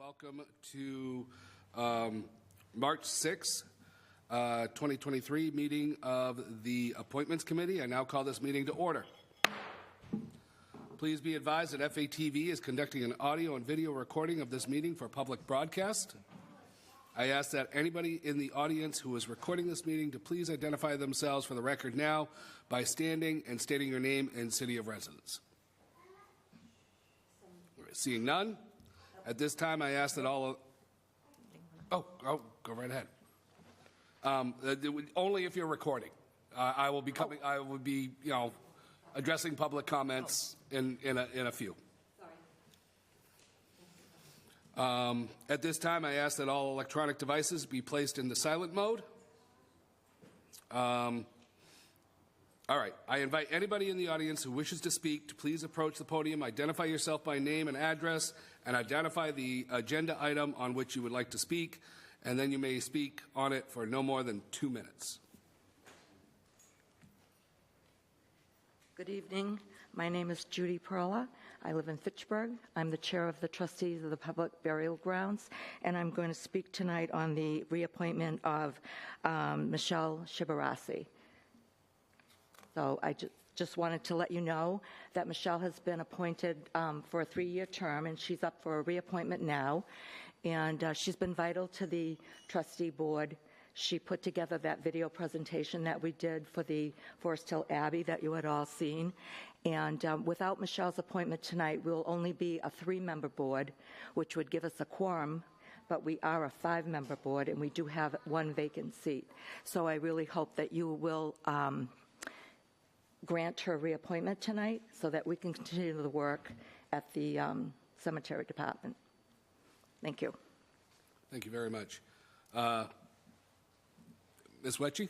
Welcome to March 6, 2023 meeting of the Appointments Committee. I now call this meeting to order. Please be advised that FATV is conducting an audio and video recording of this meeting for public broadcast. I ask that anybody in the audience who is recording this meeting to please identify themselves for the record now by standing and stating your name and city of residence. Seeing none, at this time I ask that all... Oh, go right ahead. Only if you're recording. I will be coming. I will be, addressing public comments in a few. At this time, I ask that all electronic devices be placed in the silent mode. All right. I invite anybody in the audience who wishes to speak to please approach the podium, identify yourself by name and address, and identify the agenda item on which you would like to speak, and then you may speak on it for no more than 2 minutes. Good evening. My name is Judy Perla. I live in Fitchburg. I'm the chair of the trustees of the Public Burial Grounds, and I'm going to speak tonight on the reappointment of Michelle Shibarasi. So I just wanted to let you know that Michelle has been appointed for a 3-year term, and she's up for a reappointment now. And she's been vital to the trustee board. She put together that video presentation that we did for the Forest Hill Abbey that you had all seen. And without Michelle's appointment tonight, we'll only be a 3-member board, which would give us a quorum, but we are a 5-member board, and we do have 1 vacant seat. So I really hope that you will grant her reappointment tonight so that we can continue the work at the cemetery department. Thank you. Thank you very much. Ms. Wetchy?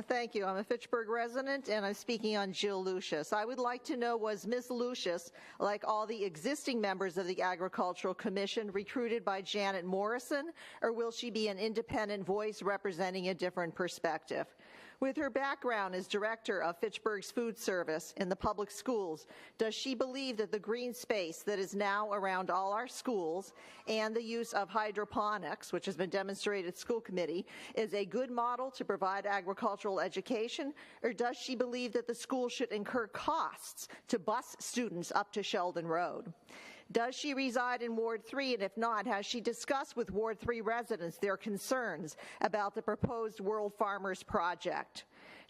Thank you. I'm a Fitchburg resident, and I'm speaking on Jill Lucius. I would like to know, was Ms. Lucius, like all the existing members of the Agricultural Commission, recruited by Janet Morrison, or will she be an independent voice representing a different perspective? With her background as director of Fitchburg's food service in the public schools, does she believe that the green space that is now around all our schools and the use of hydroponics, which has been demonstrated at school committee, is a good model to provide agricultural education, or does she believe that the school should incur costs to bus students up to Sheldon Road? Does she reside in Ward 3, and if not, has she discussed with Ward 3 residents their concerns about the proposed World Farmers Project?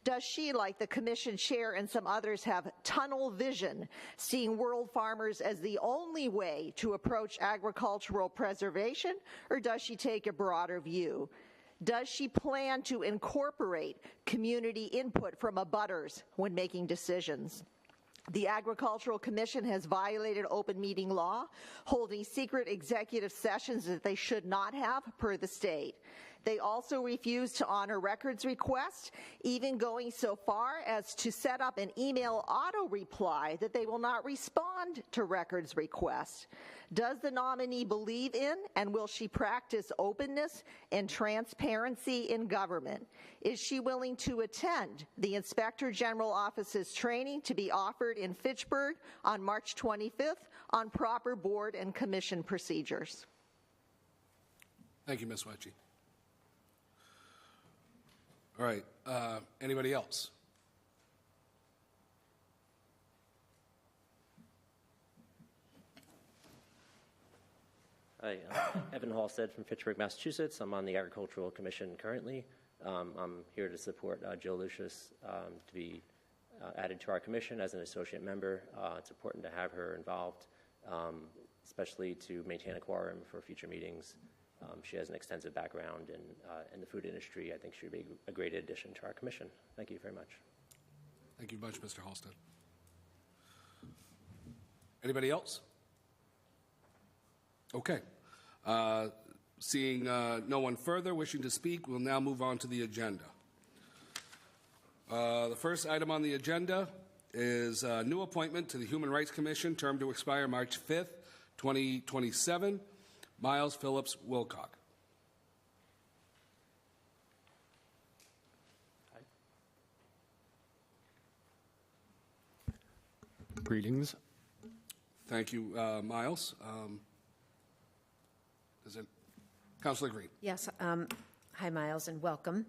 Does she, like the commission chair and some others, have tunnel vision, seeing World Farmers as the only way to approach agricultural preservation, or does she take a broader view? Does she plan to incorporate community input from abutters when making decisions? The Agricultural Commission has violated open meeting law, holding secret executive sessions that they should not have per the state. They also refuse to honor records requests, even going so far as to set up an email auto reply that they will not respond to records requests. Does the nominee believe in and will she practice openness and transparency in government? Is she willing to attend the Inspector General Office's training to be offered in Fitchburg on March 25th on proper board and commission procedures? Thank you, Ms. Wetchy. All right. Anybody else? Hi, Evan Halstead from Fitchburg, Massachusetts. I'm on the Agricultural Commission currently. I'm here to support Jill Lucius to be added to our commission as an associate member. It's important to have her involved, especially to maintain a quorum for future meetings. She has an extensive background in the food industry. I think she would be a great addition to our commission. Thank you very much. Thank you much, Mr. Halstead. Anybody else? Okay. Seeing no one further wishing to speak, we'll now move on to the agenda. The first item on the agenda is a new appointment to the Human Rights Commission, term to expire March 5th, 2027. Miles Phillips Wilcock. Greetings. Thank you, Miles. Councillor Green. Yes. Hi, Miles, and welcome.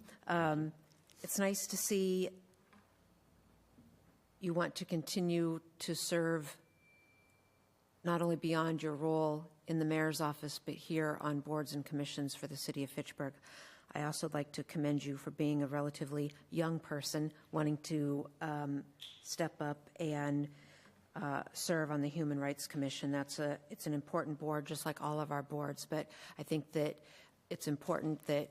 It's nice to see you want to continue to serve not only beyond your role in the mayor's office, but here on boards and commissions for the city of Fitchburg. I also like to commend you for being a relatively young person wanting to step up and serve on the Human Rights Commission. It's an important board, just like all of our boards, but I think that it's important that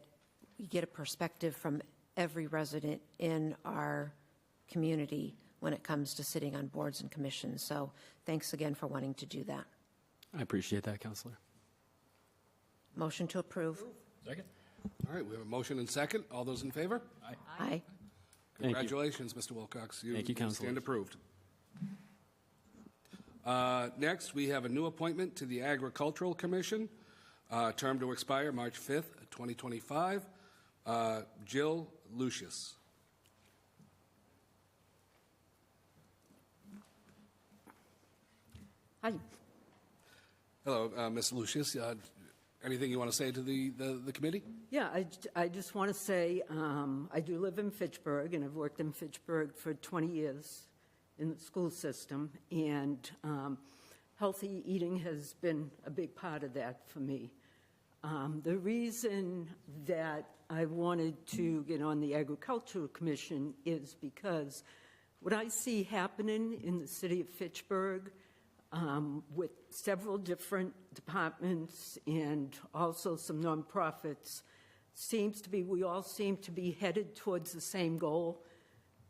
we get a perspective from every resident in our community when it comes to sitting on boards and commissions. So thanks again for wanting to do that. I appreciate that, Councillor. Motion to approve. Second. All right, we have a motion and second. All those in favor? Aye. Thank you. Congratulations, Mr. Wilcox. Thank you, Councillor. Stand approved. Next, we have a new appointment to the Agricultural Commission, term to expire March 5th, 2025. Jill Lucius. Hi. Hello, Ms. Lucius. Anything you want to say to the committee? Yeah, I just want to say I do live in Fitchburg, and I've worked in Fitchburg for 20 years in the school system, and healthy eating has been a big part of that for me. The reason that I wanted to get on the Agricultural Commission is because what I see happening in the city of Fitchburg with several different departments and also some nonprofits we all seem to be headed towards the same goal,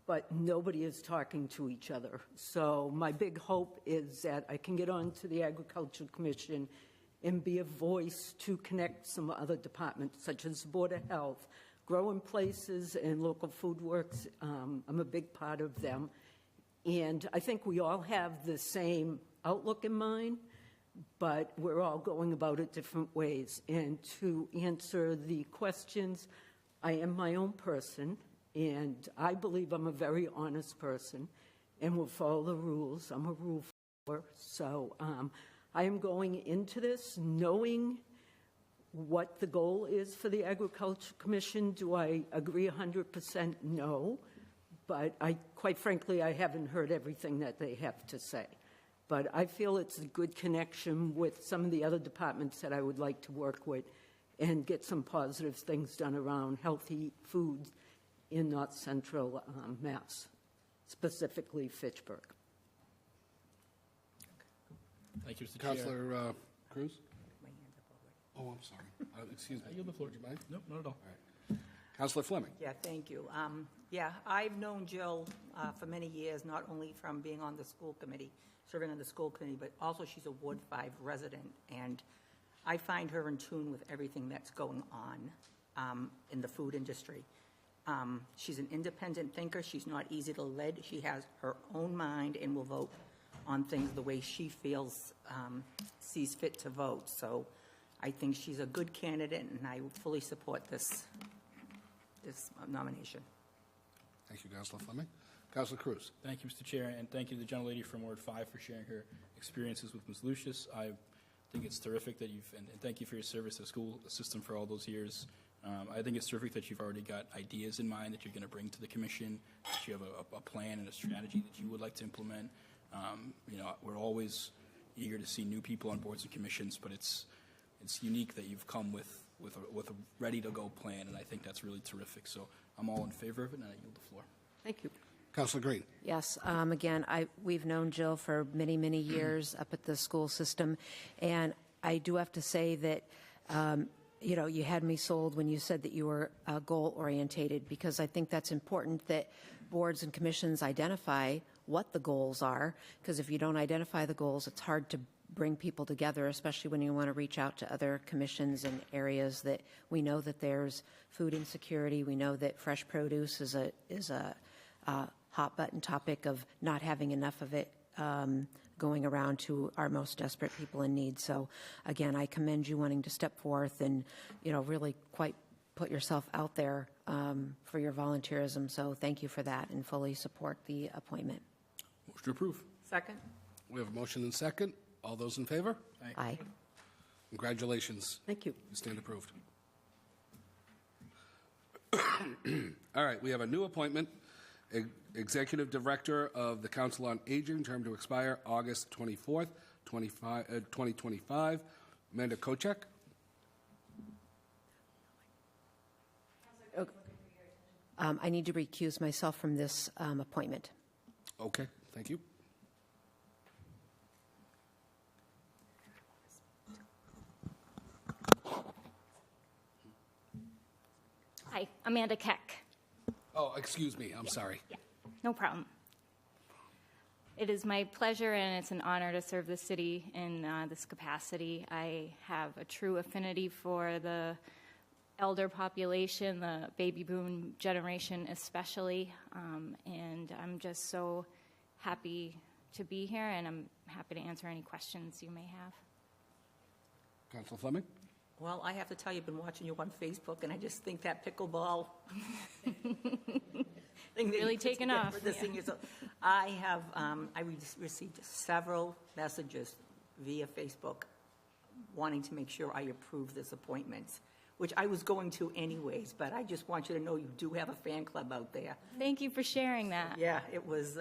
but nobody is talking to each other. So my big hope is that I can get onto the Agricultural Commission and be a voice to connect some other departments, such as Board of Health, Growing Places, and Local Food Works. I'm a big part of them. And I think we all have the same outlook in mind, but we're all going about it different ways. And to answer the questions, I am my own person, and I believe I'm a very honest person and will follow the rules. I'm a rule follower. So I am going into this knowing what the goal is for the Agricultural Commission. Do I agree 100%? No. But quite frankly, I haven't heard everything that they have to say. But I feel it's a good connection with some of the other departments that I would like to work with and get some positive things done around healthy food in North Central Mass, specifically Fitchburg. Thank you, Mr. Chair. Councillor Cruz? Oh, I'm sorry. Excuse me. I yield the floor. Would you mind? Nope, not at all. Councillor Fleming. Yeah, thank you. I've known Jill for many years, not only from being on the school committee, serving on the school committee, but also she's a Ward 5 resident, and I find her in tune with everything that's going on in the food industry. She's an independent thinker. She's not easy to lead. She has her own mind and will vote on things the way she sees fit to vote. So I think she's a good candidate, and I fully support this nomination. Thank you, Councillor Fleming. Councillor Cruz. Thank you, Mr. Chair, and thank you to the gentlelady from Ward 5 for sharing her experiences with Ms. Lucius. I think it's terrific that and thank you for your service to the school system for all those years. I think it's terrific that you've already got ideas in mind that you're going to bring to the commission, that you have a plan and a strategy that you would like to implement. We're always eager to see new people on boards and commissions, but it's unique that you've come with a ready-to-go plan, and I think that's really terrific. So I'm all in favor of it, and I yield the floor. Thank you. Councillor Green. Yes. Again, we've known Jill for many, many years up at the school system, and I do have to say that, you had me sold when you said that you were goal-orientated, because I think that's important that boards and commissions identify what the goals are, because if you don't identify the goals, it's hard to bring people together, especially when you want to reach out to other commissions and areas that we know that there's food insecurity. We know that fresh produce is a hot button topic of not having enough of it going around to our most desperate people in need. So again, I commend you wanting to step forth and, really quite put yourself out there for your volunteerism. So thank you for that and fully support the appointment. Motion to approve. Second? We have a motion and second. All those in favor? Aye. Congratulations. Thank you. You stand approved. All right, we have a new appointment, Executive Director of the Council on Aging, term to expire August 24th, 2025. Amanda Kochek. I need to recuse myself from this appointment. Okay, thank you. Hi, Amanda Keck. Oh, excuse me, I'm sorry. Yeah, no problem. It is my pleasure and it's an honor to serve the city in this capacity. I have a true affinity for the elder population, the baby boom generation especially, and I'm just so happy to be here, and I'm happy to answer any questions you may have. Councilor Fleming? Well, I have to tell you, I've been watching you on Facebook, and I just think that pickleball thing that Really you put taken together off, for the yeah. seniors. Received several messages via Facebook wanting to make sure I approve this appointment, which I was going to anyways, but I just want you to know you do have a fan club out there. Thank you for sharing that. Yeah, it was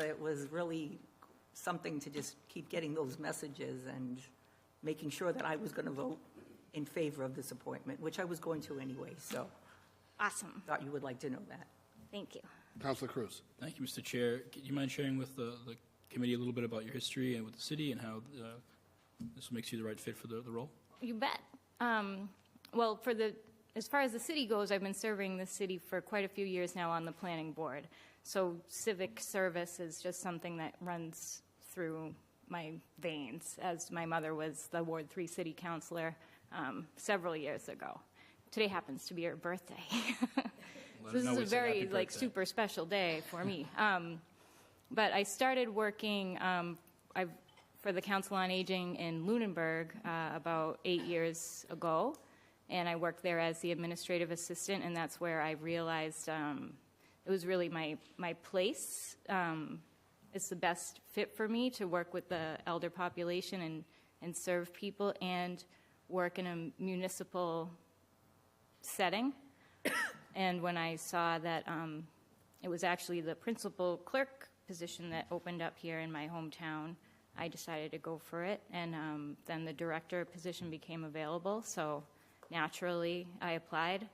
really something to just keep getting those messages and making sure that I was going to vote in favor of this appointment, which I was going to anyway, so Awesome. thought you would like to know that. Thank you. Councilor Cruz? Thank you, Mr. Chair. Do you mind sharing with the committee a little bit about your history and with the city and how this makes you the right fit for the role? You bet. Well, as far as the city goes, I've been serving the city for quite a few years now on the planning board. So civic service is just something that runs through my veins, as my mother was the Ward 3 city councilor several years ago. Today happens to be her birthday. So this is a very super special day for me. But I started working for the Council on Aging in Lunenburg about 8 years ago, and I worked there as the administrative assistant, and that's where I realized it was really my place. It's the best fit for me to work with the elder population and serve people and work in a municipal setting. And when I saw that it was actually the principal clerk position that opened up here in my hometown, I decided to go for it. And then the director position became available, so naturally I applied,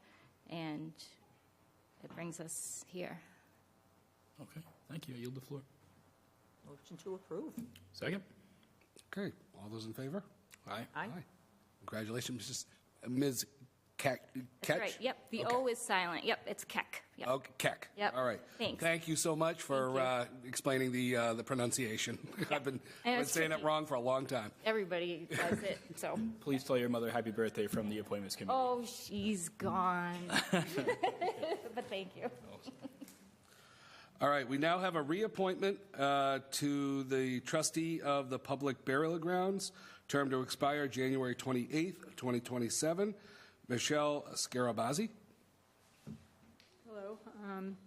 and it brings us here. Okay, thank you. I yield the floor. Motion to approve. Second? Okay, all those in favor? Aye. Aye. Congratulations, Ms. Ketch? That's right, yep, the Okay. O is silent, yep, it's Keck. Yep. Okay, Keck. Yep. All right. Thanks. Thank you so much for Thank explaining the pronunciation. I've been And it's saying it tricky. won for a long time. Everybody does it, so. Please tell your mother happy birthday from the Appointments Committee. Oh, she's gone. But thank you. All right, we now have a reappointment to the trustee of the Public Burial Grounds, term to expire January 28th, 2027. Michelle Scarabazi. Hello. I'm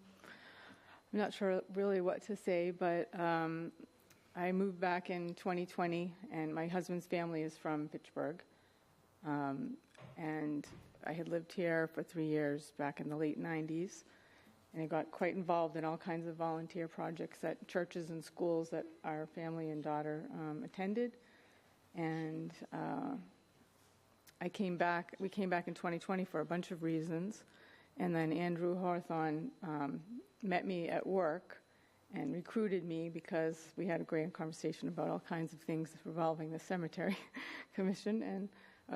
not sure really what to say, but I moved back in 2020, and my husband's family is from Fitchburg. And I had lived here for 3 years back in the late 90s, and I got quite involved in all kinds of volunteer projects at churches and schools that our family and daughter attended. And we came back in 2020 for a bunch of reasons. And then Andrew Hawthorne met me at work and recruited me because we had a great conversation about all kinds of things revolving the Cemetery Commission and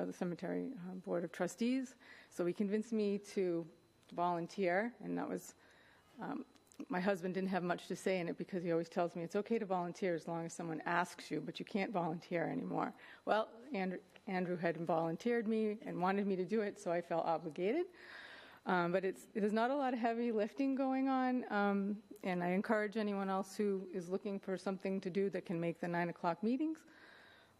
the Cemetery Board of Trustees. So he convinced me to volunteer, and that was, my husband didn't have much to say in it because he always tells me it's okay to volunteer as long as someone asks you, but you can't volunteer anymore. Well, Andrew had volunteered me and wanted me to do it, so I felt obligated. But there's not a lot of heavy lifting going on, and I encourage anyone else who is looking for something to do that can make the 9 o'clock meetings.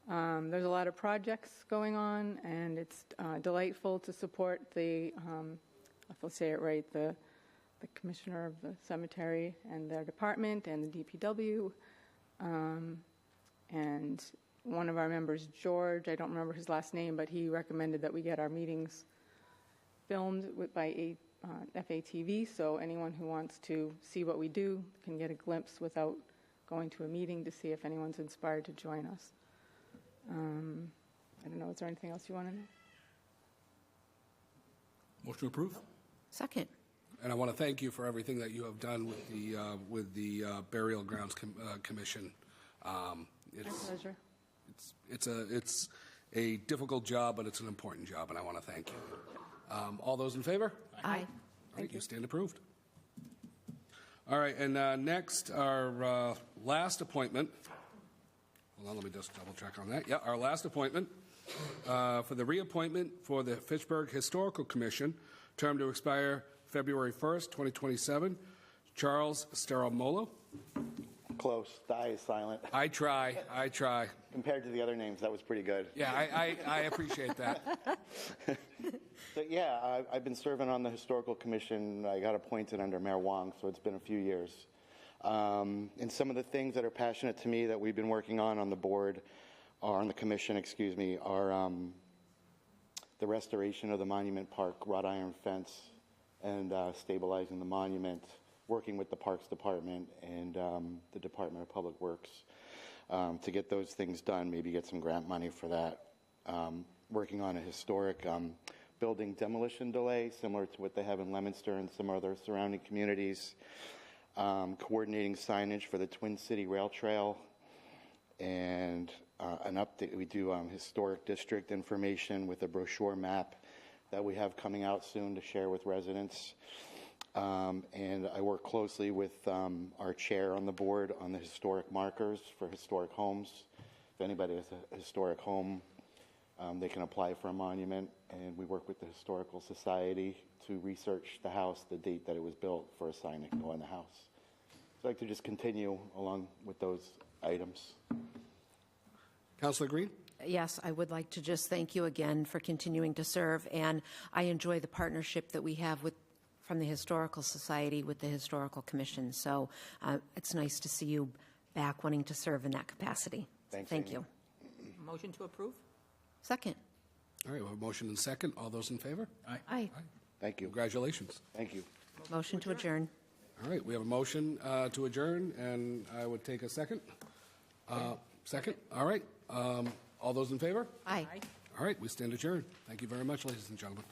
There's a lot of projects going on, and it's delightful to support the, if I'll say it right, the commissioner of the cemetery and their department and the DPW. And one of our members, George, I don't remember his last name, but he recommended that we get our meetings filmed by FATV, so anyone who wants to see what we do can get a glimpse without going to a meeting to see if anyone's inspired to join us. I don't know, is there anything else you want to know? Motion to approve? Second. And I want to thank you for everything that you have done with the Burial Grounds Commission. My pleasure. It's a difficult job, but it's an important job, and I want to thank you. All those in favor? Aye. All right, you stand approved. All right, and next, our last appointment. Hold on, let me just double check on that. Yeah, our last appointment for the reappointment for the Fitchburg Historical Commission, term to expire February 1st, 2027. Charles Steramolo. Close. The I is silent. I try. Compared to the other names, that was pretty good. Yeah, I appreciate that. So, yeah, I've been serving on the Historical Commission. I got appointed under Mayor Wong, so it's been a few years. And some of the things that are passionate to me that we've been working on the board, or on the commission, excuse me, are the restoration of the Monument Park wrought iron fence and stabilizing the monument, working with the Parks Department and the Department of Public Works to get those things done, maybe get some grant money for that. Working on a historic building demolition delay, similar to what they have in Leominster and some other surrounding communities. Coordinating signage for the Twin City Rail Trail, and an update. We do historic district information with a brochure map that we have coming out soon to share with residents. And I work closely with our chair on the board on the historic markers for historic homes. If anybody has a historic home, they can apply for a monument, and we work with the Historical Society to research the house, the date that it was built, for a sign that can go in the house. So I'd like to just continue along with those items. Councillor Green? Yes, I would like to just thank you again for continuing to serve, and I enjoy the partnership that we have from the Historical Society with the Historical Commission. So it's nice to see you back wanting to serve in that capacity. Thanks, Thank Amy. you. Motion to approve? Second. All right, we have a motion and second. All those in favor? Aye. Thank you. Congratulations. Thank you. Motion to adjourn. All right, we have a motion to adjourn, and I would take a second. Second? All right. All those in favor? Aye. All right, we stand adjourned. Thank you very much, ladies and gentlemen.